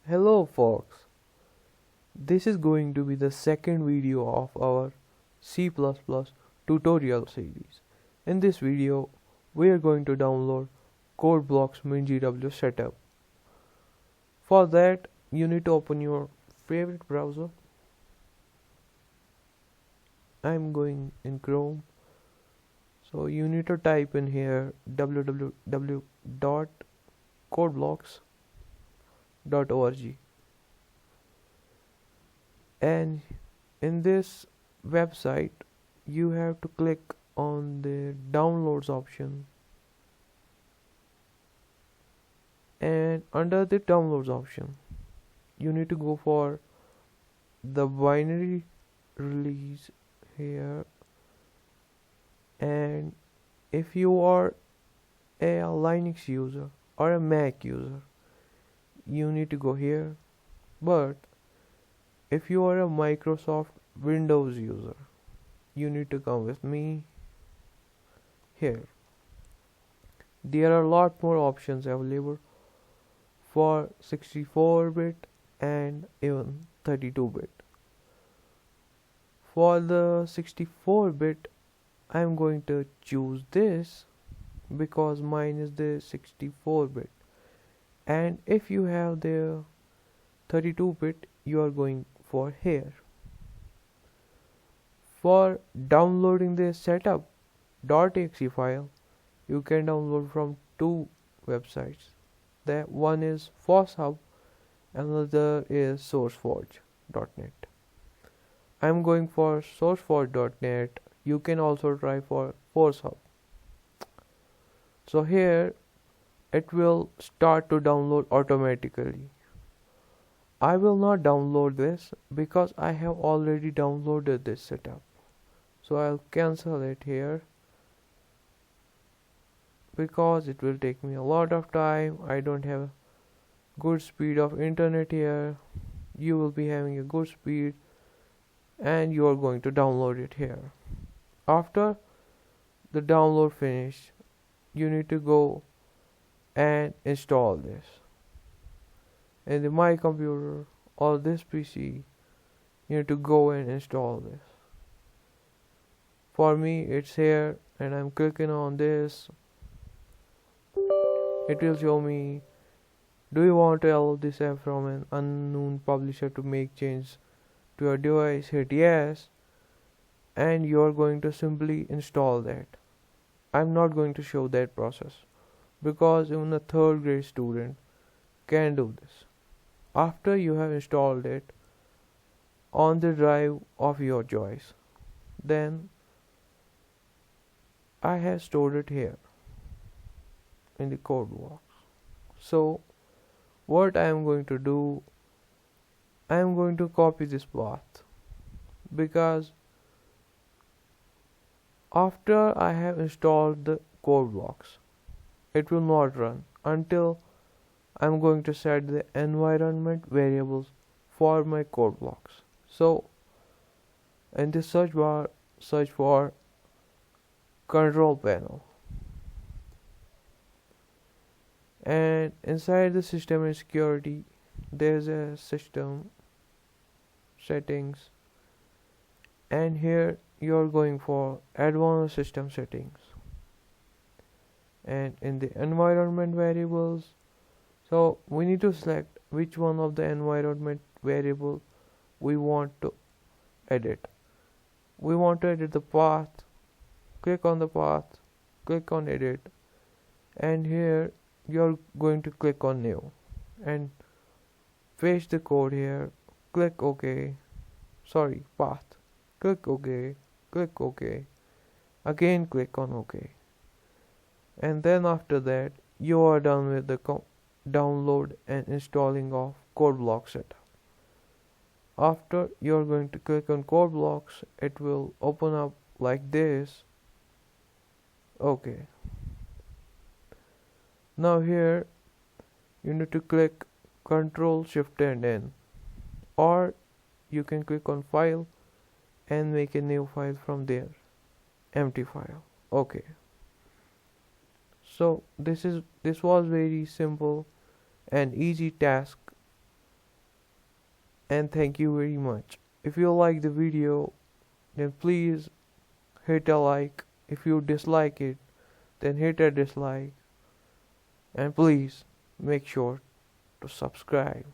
Hello folks, this is going to be the second video of our C++ tutorial series. In this video, we are going to download codeblocks min.gw setup. For that, you need to open your favorite browser. I'm going in Chrome. So you need to type in here www.codeblocks.org, and in this website you have to click on the downloads option, and under the downloads option you need to go for the binary release here, and if you are a Linux user or a Mac user you need to go here, but if you are a Microsoft Windows user you need to come with me here. There are a lot more options available for 64-bit and even 32-bit. For the 64-bit I am going to choose this because mine is the 64-bit, and if you have the 32-bit you are going for here. For downloading the setup.exe file, you can download from two websites. The one is FossHub, another is sourceforge.net. I'm going for sourceforge.net. You can also try for FossHub. So here it will start to download automatically. I will not download this because I have already downloaded this setup. So I'll cancel it here because it will take me a lot of time. I don't have a good speed of internet here. You will be having a good speed and you are going to download it here. After the download finished, you need to go and install this in my computer or this PC. You need to go and install this. For me it's here, and I'm clicking on this. It will show me, do you want to allow this app from an unknown publisher to make changes to your device? Hit yes, and you are going to simply install that. I'm not going to show that process because even a third grade student can do this. After you have installed it on the drive of your choice, then I have stored it here in the code box. So what I am going to do, I am going to copy this path, because after I have installed the code blocks it will not run until I am going to set the environment variables for my code blocks. So in the search bar, search for control panel, and inside the system and security there's a system settings, and here you're going for advanced system settings, and in the environment variables, so we need to select which one of the environment variable we want to edit. We want to edit the path. Click on the path, click on edit, and here you're going to click on new and paste the code here. Click OK. Path. Click OK. Click OK. Again click on OK. And then after that you are done with the download and installing of codeblocks setup. After you're going to click on codeblocks, it will open up like this. Okay. Now here you need to click Ctrl Shift and N, or you can click on File and make a new file from there, empty file. Okay. So this was very simple and easy task and thank you very much. If you like the video, then please hit a like. If you dislike it, then hit a dislike, and please make sure to subscribe.